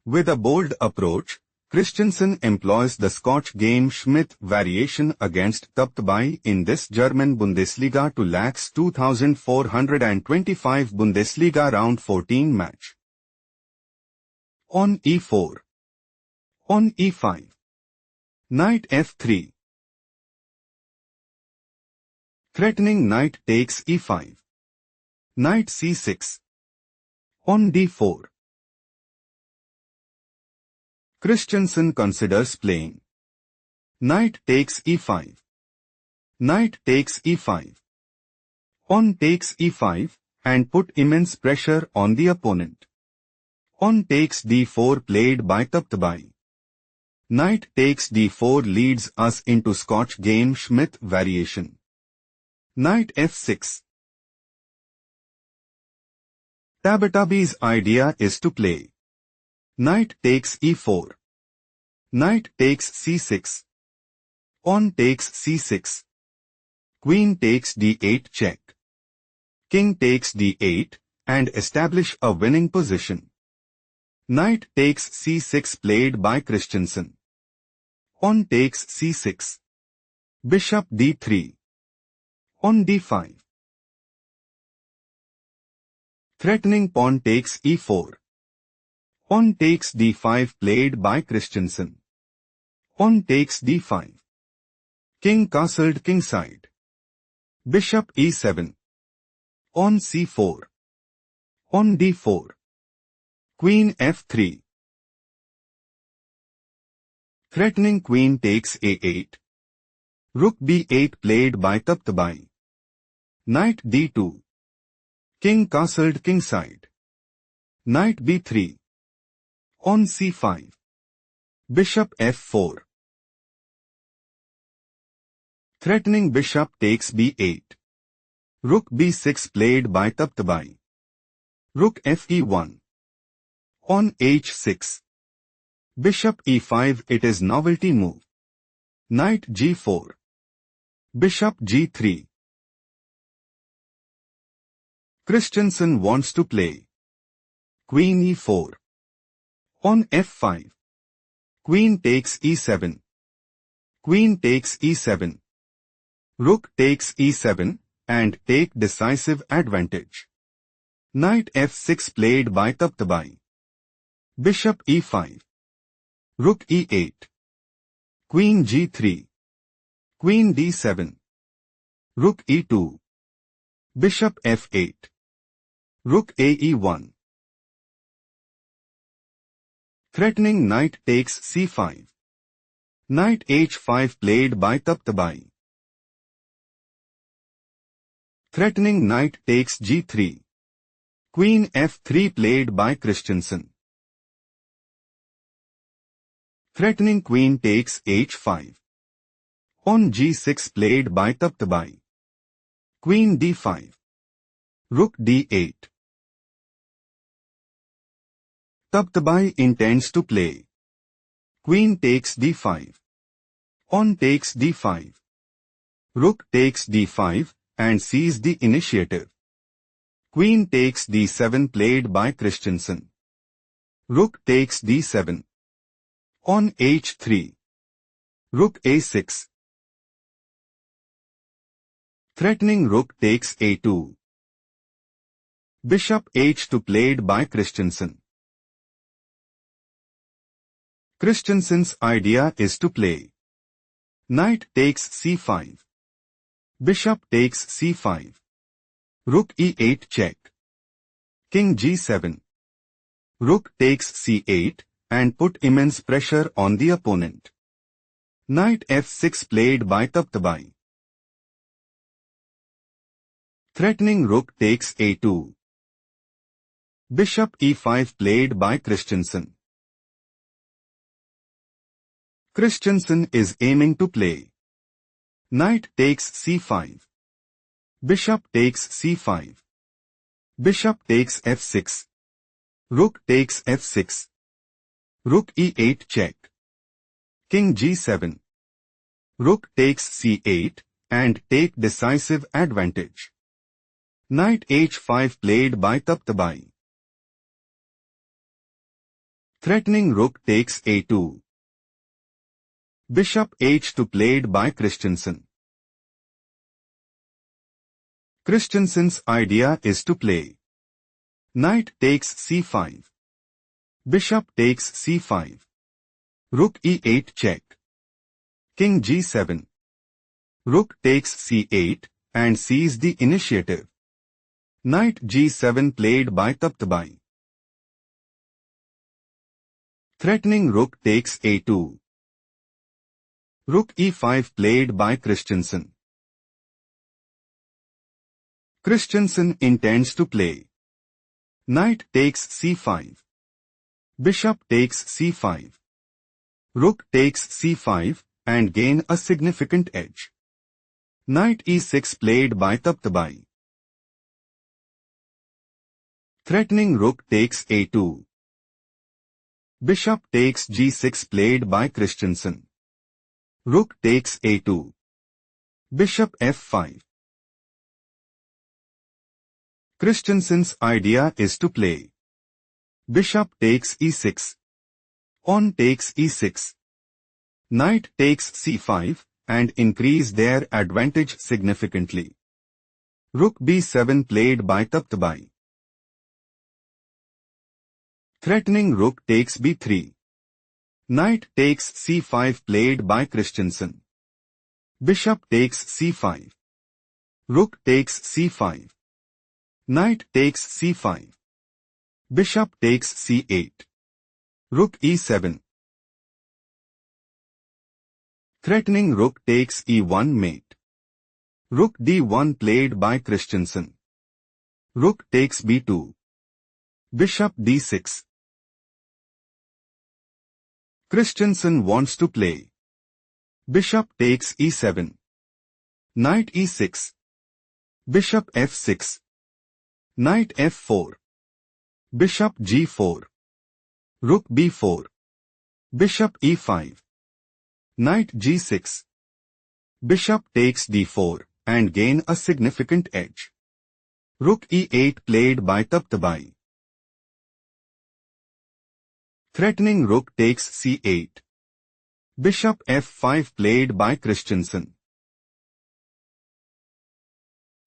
With a bold approach, Christiansen employs the Scotch game Schmidt variation against Tabatabaei in this German Bundesliga to lax 2425 Bundesliga round 14 match. On e4. On e5. Knight f3. Threatening knight takes e5. Knight c6. On d4. Christiansen considers playing. Knight takes e5. Knight takes e5. Pawn takes e5 and put immense pressure on the opponent. Pawn takes d4 played by Tabatabaei. Knight takes d4 leads us into Scotch game Schmidt variation. Knight f6. Tabatabaei's idea is to play. Knight takes e4. Knight takes c6. Pawn takes c6. Queen takes d8 check. King takes d8 and establish a winning position. Knight takes c6 played by Christiansen. Pawn takes c6. Bishop d3. On d5. Threatening pawn takes e4. Pawn takes d5 played by Christiansen. Pawn takes d5. King castled kingside. Bishop e7. Pawn c4. On d4. Queen f3. Threatening queen takes a8. Rook b8 played by Tabatabaei. Knight d2. King castled kingside. Knight b3. On c5. Bishop f4. Threatening bishop takes b8. Rook b6 played by Tabatabaei. Rook fe1. On h6. Bishop e5 it is novelty move. Knight g4. Bishop g3. Christiansen wants to play. Queen e4. On f5. Queen takes e7. Queen takes e7. Rook takes e7 and take decisive advantage. Knight f6 played by Tabatabaei. Bishop e5. Rook e8. Queen g3. Queen d7. Rook e2. Bishop f8. Rook ae1. Threatening knight takes c5. Knight h5 played by Tabatabaei. Threatening knight takes g3. Queen f3 played by Christiansen. Threatening queen takes h5. On g6 played by Tabatabaei. Queen d5. Rook d8. Tabatabaei intends to play. Queen takes d5. Pawn takes d5. Rook takes d5 and seizes the initiative. Queen takes d7 played by Christiansen. Rook takes d7. On h3. Rook a6. Threatening rook takes a2. Bishop h2 played by Christiansen. Christiansen's idea is to play. Knight takes c5. Bishop takes c5. Rook e8 check. King g7. Rook takes c8 and put immense pressure on the opponent. Knight f6 played by Tabatabaei. Threatening rook takes a2. Bishop e5 played by Christiansen. Christiansen is aiming to play. Knight takes c5. Bishop takes c5. Bishop takes f6. Rook takes f6. Rook e8 check. King g7. Rook takes c8 and take decisive advantage. Knight h5 played by Tabatabaei. Threatening rook takes a2. Bishop h2 played by Christiansen. Christiansen's idea is to play knight takes c5. Bishop takes c5. Rook e8 check. King g7. Rook takes c8 and seizes the initiative. Knight g7 played by Tabatabaei. Threatening rook takes a2. Rook e5 played by Christiansen. Christiansen intends to play knight takes c5. Bishop takes c5. Rook takes c5 and gain a significant edge. Knight e6 played by Tabatabaei. Threatening rook takes a2. Bishop takes g6 played by Christiansen. Rook takes a2. Bishop f5. Christiansen's idea is to play bishop takes e6. Pawn takes e6. Knight takes c5 and increase their advantage significantly. Rook b7 played by Tabatabaei. Threatening rook takes b3. Knight takes c5 played by Christiansen. Bishop takes c5. Rook takes c5. Knight takes c5. Bishop takes c8. Rook e7. Threatening rook takes e1 mate. Rook d1 played by Christiansen. Rook takes b2. Bishop d6. Christiansen wants to play bishop takes e7. Knight e6. Bishop f6. Knight f4. Bishop g4. Rook b4. Bishop e5. Knight g6. Bishop takes d4 and gain a significant edge. Rook e8 played by Tabatabaei. Threatening rook takes c8. Bishop f5 played by Christiansen.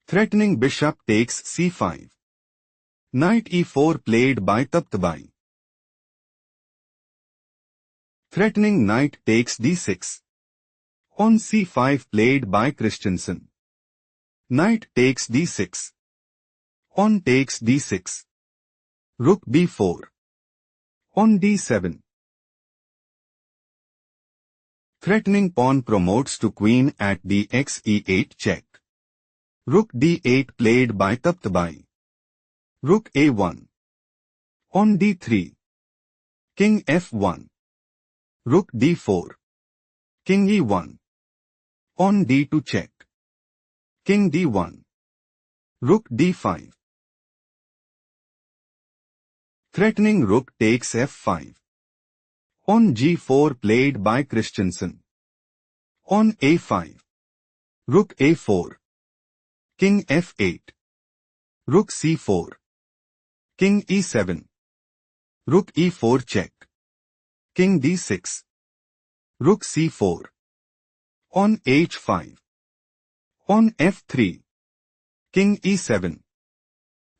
Threatening bishop takes c5. Knight e4 played by Tabatabaei. Threatening knight takes d6. Pawn c5 played by Christiansen. Knight takes d6. Pawn takes d6. Rook b4. Pawn d7. Threatening pawn promotes to queen at dx e8 check. Rook d8 played by Tabatabaei. Rook a1. Pawn d3. King f1. Rook d4. King e1. Pawn d2 check. King d1. Rook d5. Threatening rook takes f5. Pawn g4 played by Christiansen. Pawn a5. Rook a4. King f8. Rook c4. King e7. Rook e4 check. King d6. Rook c4. Pawn h5. Pawn f3. King e7.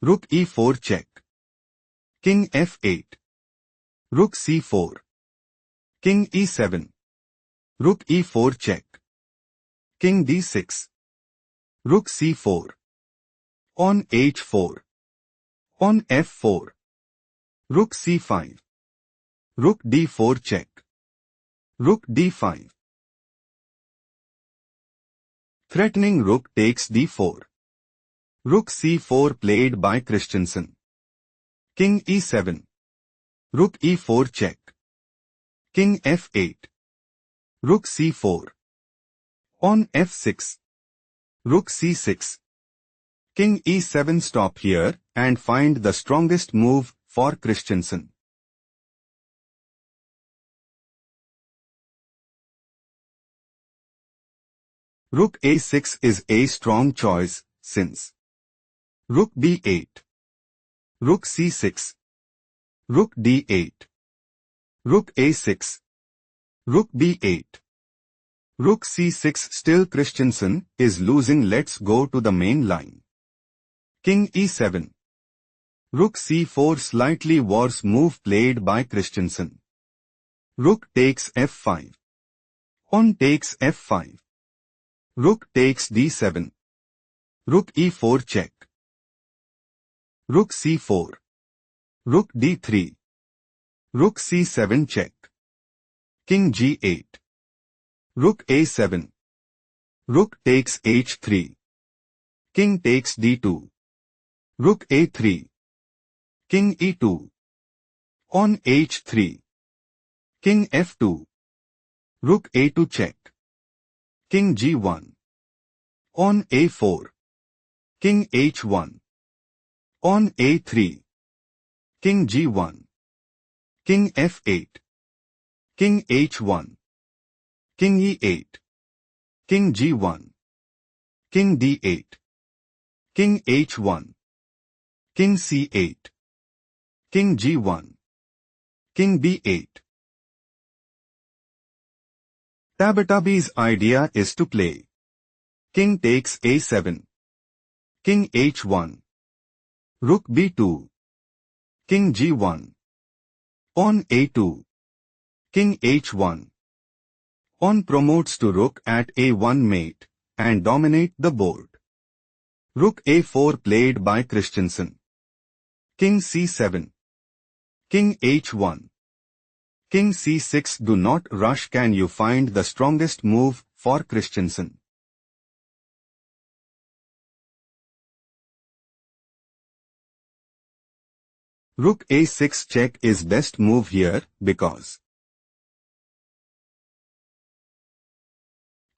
Rook e4 check. King f8. Rook c4. King e7. Rook e4 check. King d6. Rook c4. Pawn h4. Pawn f4. Rook c5. Rook d4 check. Rook d5. Threatening rook takes d4. Rook c4 played by Christiansen. King e7. Rook e4 check. King f8. Rook c4. Pawn f6. Rook c6. King e7. Stop here and find the strongest move for Christiansen. Rook a6 is a strong choice since Rook b8. Rook c6. Rook d8. Rook a6. Rook b8. Rook c6. Still Christiansen is losing. Let's go to the main line. King e7. Rook c4. Slightly worse move played by Christiansen. Rook takes f5. Pawn takes f5. Rook takes d7. Rook e4 check. Rook c4. Rook d3. Rook c7 check. King g8. Rook a7. Rook takes h3. King takes d2. Rook a3. King e2. Pawn h3. King f2. Rook a2 check. King g1. Pawn a4. King h1. Pawn a3. King g1. King f8. King h1. King e8. King g1. King d8. King h1. King c8. King g1. King b8. Tabatabaei's idea is to play King takes a7. King h1. Rook b2. King g1. Pawn a2. King h1. Pawn promotes to rook at a1 mate and dominate the board. Rook a4 played by Christiansen. King c7. King h1. King c6. Do not rush. Can you find the strongest move for Christiansen? Rook a6 check is best move here because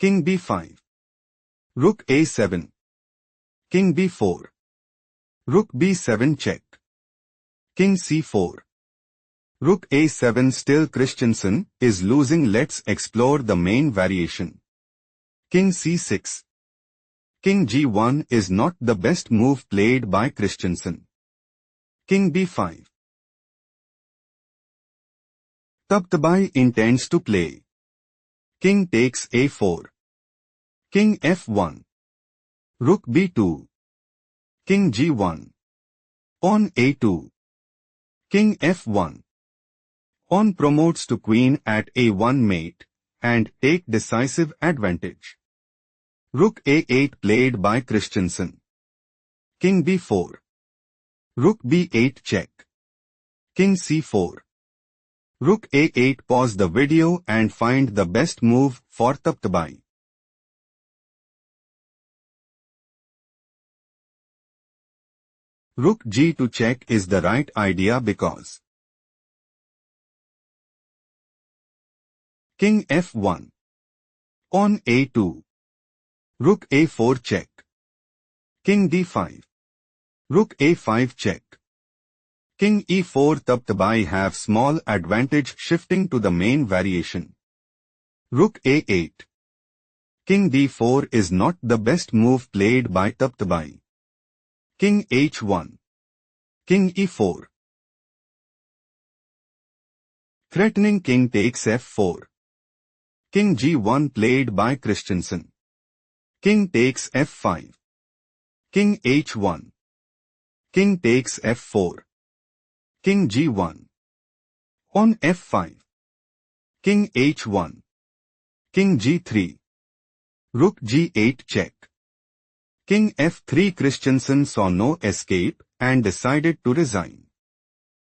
King b5. Rook a7. King b4. Rook b7 check. King c4. Rook a7. Still Christiansen is losing. Let's explore the main variation. King c6. King g1 is not the best move played by Christiansen. King b5. Tabatabaei intends to play King takes a4. King f1. Rook b2. King g1. Pawn a2. King f1. Pawn promotes to queen at a1 mate and take decisive advantage. Rook a8 played by Christiansen. King b4. Rook b8 check. King c4. Rook a8. Pause the video and find the best move for Tabatabaei. Rook g2 check is the right idea because King f1. Pawn a2. Rook a4 check. King d5. Rook a5 check. King e4. Tabatabaei have small advantage. Shifting to the main variation. Rook a8. King d4 is not the best move played by Tabatabaei. King h1. King e4. Threatening king takes f4. King g1 played by Christiansen. King takes f5. King h1. King takes f4. King g1. Pawn f5. King h1. King g3. Rook g8 check. King f3. Christiansen saw no escape and decided to resign.